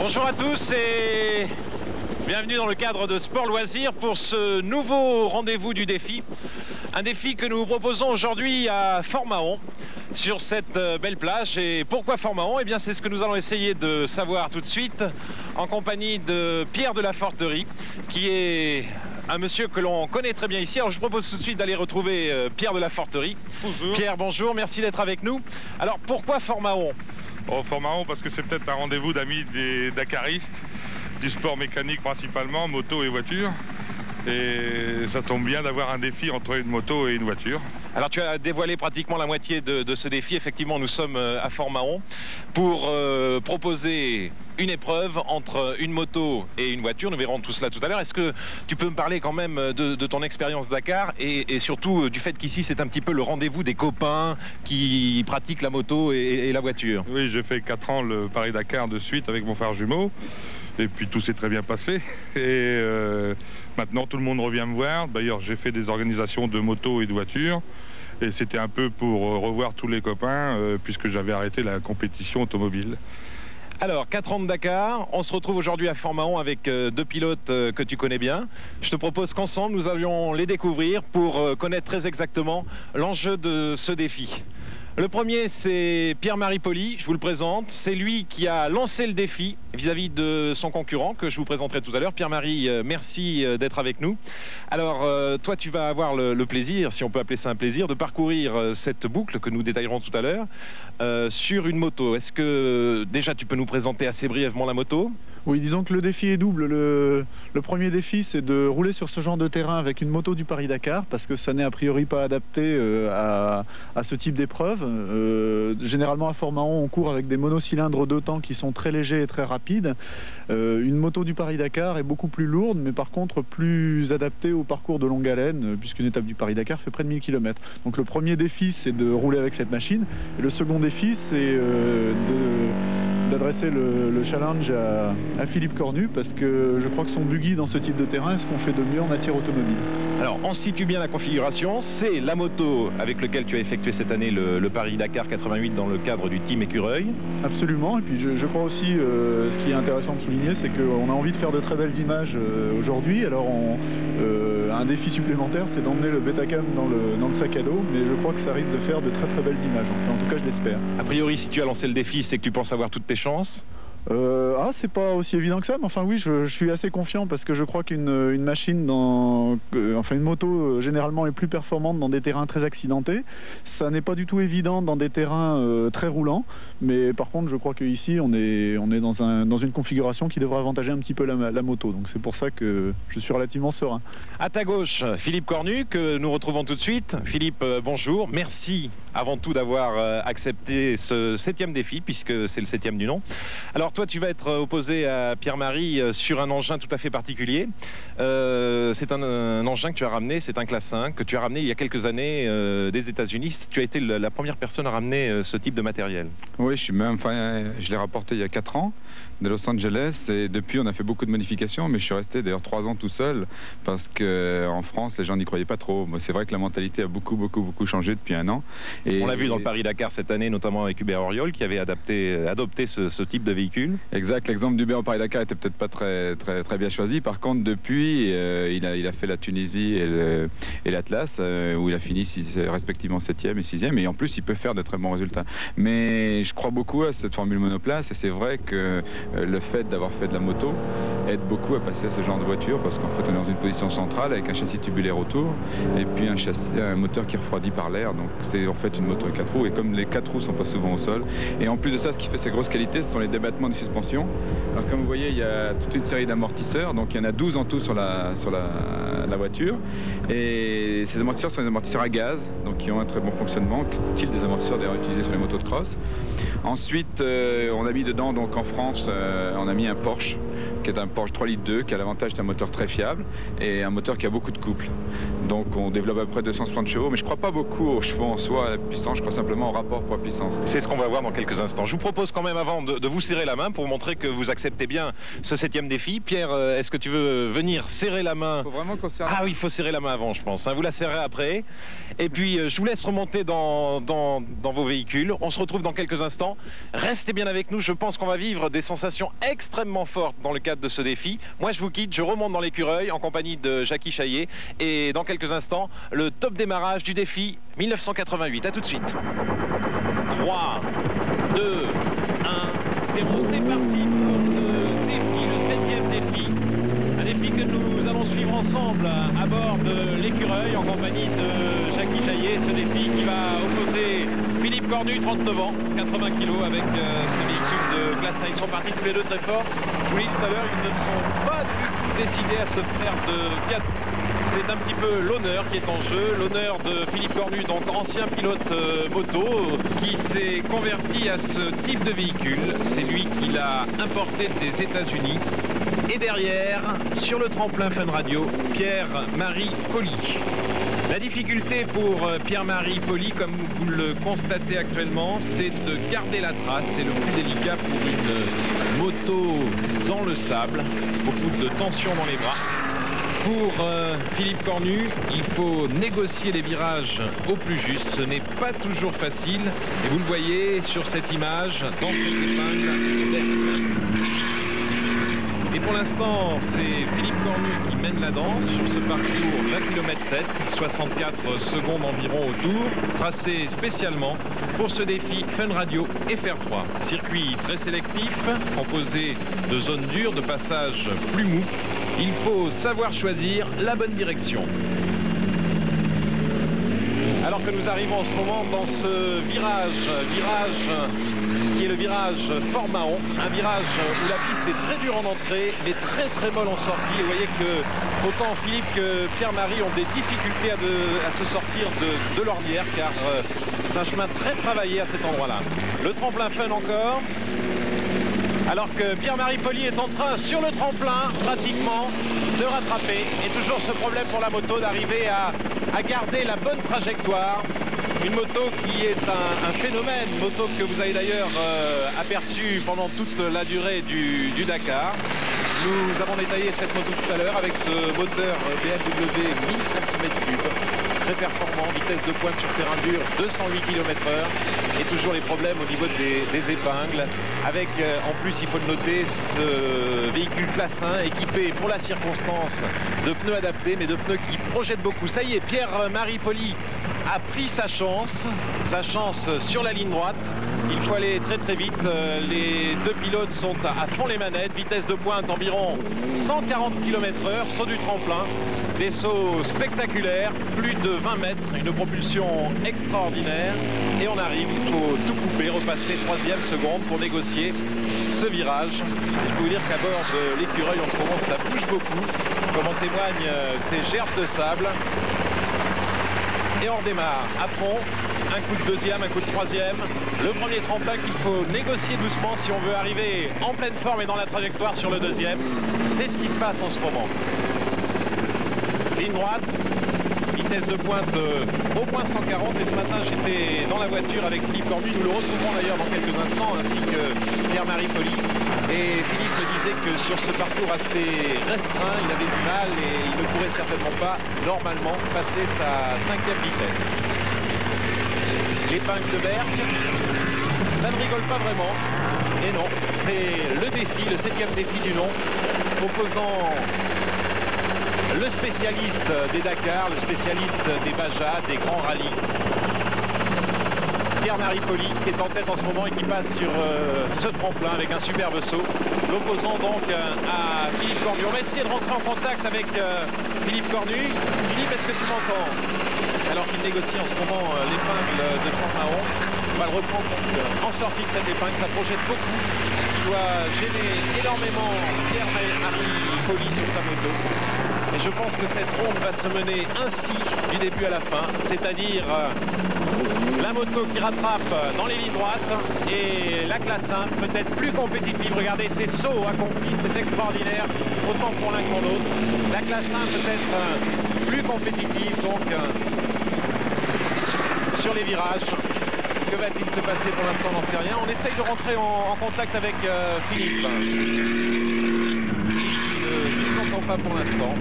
Bonjour à tous et bienvenue dans le cadre de Sport Loisirs pour ce nouveau rendez-vous du défi. Un défi que nous vous proposons aujourd'hui à Fort-Mahon, sur cette belle plage. Et pourquoi Fort-Mahon? Eh bien, c'est ce que nous allons essayer de savoir tout de suite en compagnie de Pierre de la Forterie, qui est un monsieur que l'on connaît très bien ici. Alors je propose tout de suite d'aller retrouver Pierre de la Forterie. Bonjour. Pierre, bonjour, merci d'être avec nous. Alors pourquoi Fort-Mahon? Oh, Fort-Mahon parce que c'est peut-être un rendez-vous d'amis des Dakaristes, du sport mécanique principalement, moto et voiture. Et ça tombe bien d'avoir un défi entre une moto et une voiture. Alors tu as dévoilé pratiquement la moitié de ce défi. Effectivement, nous sommes à Fort-Mahon pour proposer une épreuve entre une moto et une voiture. Nous verrons tout cela tout à l'heure. Est-ce que tu peux me parler quand même de ton expérience Dakar et surtout du fait qu'ici c'est un petit peu le rendez-vous des copains qui pratiquent la moto et la voiture? Oui, j'ai fait 4 ans le Paris-Dakar de suite avec mon frère jumeau. Et puis tout s'est très bien passé. Et maintenant tout le monde revient me voir. D'ailleurs j'ai fait des organisations de moto et de voiture. Et c'était un peu pour revoir tous les copains puisque j'avais arrêté la compétition automobile. Alors, 4 ans de Dakar, on se retrouve aujourd'hui à Fort-Mahon avec deux pilotes que tu connais bien. Je te propose qu'ensemble, nous allions les découvrir pour connaître très exactement l'enjeu de ce défi. Le premier, c'est Pierre-Marie Poli, je vous le présente. C'est lui qui a lancé le défi vis-à-vis de son concurrent que je vous présenterai tout à l'heure. Pierre-Marie, merci d'être avec nous. Alors, toi, tu vas avoir le plaisir, si on peut appeler ça un plaisir, de parcourir cette boucle que nous détaillerons tout à l'heure sur une moto. Est-ce que déjà tu peux nous présenter assez brièvement la moto ? Oui, disons que le défi est double. Le premier défi, c'est de rouler sur ce genre de terrain avec une moto du Paris-Dakar, parce que ça n'est a priori pas adapté à ce type d'épreuve. Généralement, à Fort-Mahon, on court avec des monocylindres 2 temps qui sont très légers et très rapides. Une moto du Paris-Dakar est beaucoup plus lourde, mais par contre plus adaptée au parcours de longue haleine, puisqu'une étape du Paris-Dakar fait près de 1000 km. Donc le premier défi, c'est de rouler avec cette machine. Et le second défi, c'est d'adresser le challenge à Philippe Cornu, parce que je crois que son buggy dans ce type de terrain est ce qu'on fait de mieux en matière automobile. Alors on situe bien la configuration, c'est la moto avec laquelle tu as effectué cette année le Paris-Dakar 88 dans le cadre du Team Écureuil. Absolument, et puis je crois aussi, ce qui est intéressant de souligner, c'est qu'on a envie de faire de très belles images aujourd'hui. Alors un défi supplémentaire, c'est d'emmener le Betacam dans le sac à dos, mais je crois que ça risque de faire de très très belles images, enfin, en tout cas je l'espère. A priori, si tu as lancé le défi, c'est que tu penses avoir toutes tes chances? C'est pas aussi évident que ça, mais enfin oui, je suis assez confiant parce que je crois qu'une machine enfin une moto généralement est plus performante dans des terrains très accidentés. Ça n'est pas du tout évident dans des terrains très roulants, mais par contre je crois qu'ici on est dans une configuration qui devrait avantager un petit peu la moto, donc c'est pour ça que je suis relativement serein. À ta gauche, Philippe Cornu, que nous retrouvons tout de suite. Philippe, bonjour, merci avant tout d'avoir accepté ce 7e défi, puisque c'est le 7e du nom. Alors toi, tu vas être opposé à Pierre-Marie sur un engin tout à fait particulier. C'est un engin que tu as ramené, c'est un classe 5, que tu as ramené il y a quelques années des États-Unis. Tu as été la première personne à ramener ce type de matériel. Oui, je l'ai rapporté il y a 4 ans de Los Angeles, et depuis on a fait beaucoup de modifications, mais je suis resté d'ailleurs 3 ans tout seul parce qu'en France les gens n'y croyaient pas trop. C'est vrai que la mentalité a beaucoup changé depuis 1 an. Et on l'a vu dans le Paris-Dakar cette année, notamment avec Hubert Auriol qui avait adopté ce type de véhicule. Exact, l'exemple d'Hubert au Paris-Dakar était peut-être pas très bien choisi. Par contre, depuis, il a fait la Tunisie et l'Atlas, où il a fini respectivement 7e et 6e, et en plus il peut faire de très bons résultats. Mais je crois beaucoup à cette formule monoplace, et c'est vrai que le fait d'avoir fait de la moto aide beaucoup à passer à ce genre de voiture, parce qu'en fait on est dans une position centrale avec un châssis tubulaire autour et puis un moteur qui refroidit par l'air, donc c'est en fait une moto à 4 roues, et comme les 4 roues sont pas souvent au sol, et en plus de ça, ce qui fait ses grosses qualités, ce sont les débattements de suspension. Alors comme vous voyez, il y a toute une série d'amortisseurs, donc il y en a 12 en tout sur la voiture, et ces amortisseurs sont des amortisseurs à gaz, donc qui ont un très bon fonctionnement, style des amortisseurs d'ailleurs utilisés sur les motos de cross. Ensuite, on a mis dedans, donc en France, on a mis un Porsche qui est un Porsche 3 litres 2, qui a l'avantage d'un moteur très fiable et un moteur qui a beaucoup de couple. Donc on développe à peu près 260 chevaux, mais je ne crois pas beaucoup aux chevaux en soi, à la puissance, je crois simplement au rapport poids-puissance. C'est ce qu'on va voir dans quelques instants. Je vous propose quand même avant de vous serrer la main pour montrer que vous acceptez bien ce 7e défi. Pierre, est-ce que tu veux venir serrer la main? Il faut vraiment qu'on serre. Ah oui, il faut serrer la main avant, je pense. Vous la serrez après. Et puis je vous laisse remonter dans vos véhicules. On se retrouve dans quelques instants. Restez bien avec nous, je pense qu'on va vivre des sensations extrêmement fortes dans le cadre de ce défi. Moi je vous quitte, je remonte dans l'écureuil en compagnie de Jackie Chaillet. Et dans quelques instants, le top démarrage du défi 1988. A tout de suite. 3, 2, 1, 0, c'est parti pour le défi, le 7e défi. Un défi que nous allons suivre ensemble à bord de l'écureuil en compagnie de Jackie Chaillet. Ce défi qui va opposer Philippe Cornu, 39 ans, 80 kg avec ce véhicule de classe 1. Ils sont partis tous les deux très forts. Je vous l'ai dit tout à l'heure, ils ne sont pas du tout décidés à se faire de gâteau. C'est un petit peu l'honneur qui est en jeu, l'honneur de Philippe Cornu, donc ancien pilote moto, qui s'est converti à ce type de véhicule. C'est lui qui l'a importé des États-Unis. Et derrière, sur le tremplin Fun Radio, Pierre-Marie Poli. La difficulté pour Pierre-Marie Poli, comme vous le constatez actuellement, c'est de garder la trace. C'est le plus délicat pour une moto dans le sable. Beaucoup de tension dans les bras. Pour Philippe Cornu, il faut négocier les virages au plus juste. Ce n'est pas toujours facile. Et vous le voyez sur cette image, dans cette épingle verte. Et pour l'instant, c'est Philippe Cornu qui mène la danse sur ce parcours 20 km 7, 64 secondes environ au tour, tracé spécialement pour ce défi Fun Radio FR3. Circuit très sélectif, composé de zones dures, de passages plus mous. Il faut savoir choisir la bonne direction. Alors que nous arrivons en ce moment dans ce virage qui est le virage Fort Mahon, un virage où la piste est très dure en entrée, mais très molle en sortie. Et vous voyez que autant Philippe que Pierre-Marie ont des difficultés à se sortir de l'ornière, car c'est un chemin très travaillé à cet endroit-là. Le tremplin Fun encore. Alors que Pierre-Marie Poli est en train, sur le tremplin, pratiquement, de rattraper. Et toujours ce problème pour la moto d'arriver à garder la bonne trajectoire. Une moto qui est un phénomène, une moto que vous avez d'ailleurs aperçue pendant toute la durée du Dakar. Nous avons détaillé cette moto tout à l'heure avec ce moteur BMW 1000 cm3. Très performant, vitesse de pointe sur terrain dur, 208 km/h. Et toujours les problèmes au niveau des épingles. Avec, en plus, il faut le noter, ce véhicule classe 1 équipé pour la circonstance de pneus adaptés, mais de pneus qui projettent beaucoup. Ça y est, Pierre-Marie Poli a pris sa chance sur la ligne droite. Il faut aller très vite. Les deux pilotes sont à fond les manettes. Vitesse de pointe environ 140 km/h. Saut du tremplin. Des sauts spectaculaires. Plus de 20 mètres. Une propulsion extraordinaire. Et on arrive. Il faut tout couper. Repasser 3e seconde pour négocier ce virage. Il faut vous dire qu'à bord de l'écureuil en ce moment ça bouge beaucoup. Comme en témoignent ces gerbes de sable. Et on redémarre à fond, un coup de deuxième, un coup de troisième. Le premier tremplin qu'il faut négocier doucement si on veut arriver en pleine forme et dans la trajectoire sur le deuxième. C'est ce qui se passe en ce moment. Ligne droite, vitesse de pointe au moins 140. Et ce matin, j'étais dans la voiture avec Philippe Cornu. Nous le retrouverons d'ailleurs dans quelques instants, ainsi que Pierre-Marie Poli. Et Philippe me disait que sur ce parcours assez restreint, il avait du mal et il ne pourrait certainement pas, normalement, passer sa 5e vitesse. L'épingle de Berck, ça ne rigole pas vraiment. Et non, c'est le défi, le 7e défi du nom, opposant le spécialiste des Dakar, le spécialiste des Baja, des grands rallyes. Pierre-Marie Poli qui est en tête en ce moment et qui passe sur ce tremplin avec un superbe saut. L'opposant donc à Philippe Cornu. On va essayer de rentrer en contact avec Philippe Cornu. Philippe, est-ce que tu m'entends? Alors qu'il négocie en ce moment l'épingle de Fort Mahon. On va le reprendre donc, en sortie de cette épingle. Ça projette beaucoup. Il doit gêner énormément Pierre-Marie Poli sur sa moto. Et je pense que cette ronde va se mener ainsi du début à la fin, c'est-à-dire la moto qui rattrape dans les lignes droites et la classe 1 peut-être plus compétitive. Regardez ces sauts accomplis, c'est extraordinaire, autant pour l'un que pour l'autre. La classe 1 peut-être plus compétitive donc sur les virages. Que va-t-il se passer pour l'instant, on n'en sait rien. On essaye de rentrer en contact avec Philippe. Il ne nous entend pas pour l'instant.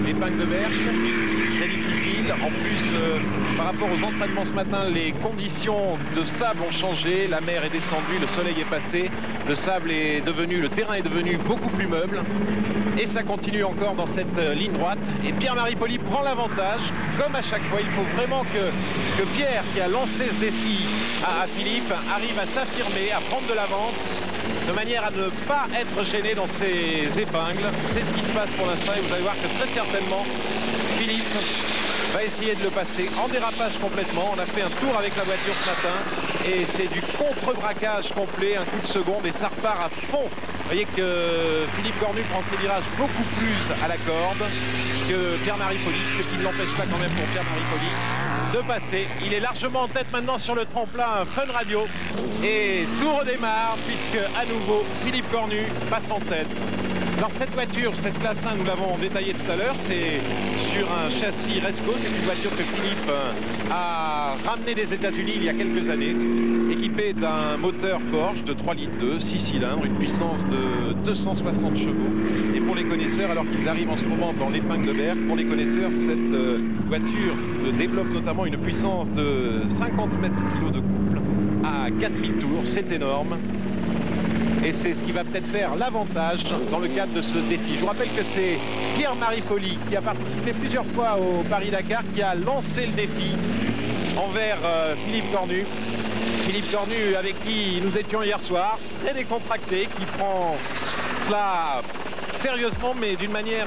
L'épingle de Berck, très difficile. En plus, par rapport aux entraînements ce matin, les conditions de sable ont changé. La mer est descendue, le soleil est passé. Le terrain est devenu beaucoup plus meuble. Et ça continue encore dans cette ligne droite. Et Pierre-Marie Poli prend l'avantage. Comme à chaque fois, il faut vraiment que Pierre, qui a lancé ce défi à Philippe, arrive à s'affirmer, à prendre de l'avance, de manière à ne pas être gêné dans ses épingles. C'est ce qui se passe pour l'instant et vous allez voir que très certainement Philippe va essayer de le passer en dérapage complètement. On a fait un tour avec la voiture ce matin et c'est du contre-braquage complet, un coup de seconde et ça repart à fond. Vous voyez que Philippe Cornu prend ses virages beaucoup plus à la corde que Pierre-Marie Poli, ce qui ne l'empêche pas quand même pour Pierre-Marie Poli de passer. Il est largement en tête maintenant sur le tremplin Fun Radio et tout redémarre puisque à nouveau Philippe Cornu passe en tête. Alors cette voiture, cette classe 1, nous l'avons détaillé tout à l'heure, c'est sur un châssis Resco, c'est une voiture que Philippe a ramenée des États-Unis il y a quelques années, équipée d'un moteur Porsche de 3,2 litres, 6 cylindres, une puissance de 260 chevaux. Et pour les connaisseurs, alors qu'ils arrivent en ce moment dans l'épingle de Berck, pour les connaisseurs, cette voiture développe notamment une puissance de 50 mètres-kg de couple à 4000 tours, c'est énorme. Et c'est ce qui va peut-être faire l'avantage dans le cadre de ce défi. Je vous rappelle que c'est Pierre-Marie Poli qui a participé plusieurs fois au Paris-Dakar, qui a lancé le défi envers Philippe Cornu. Philippe Cornu avec qui nous étions hier soir, très décontracté, qui prend cela sérieusement mais d'une manière...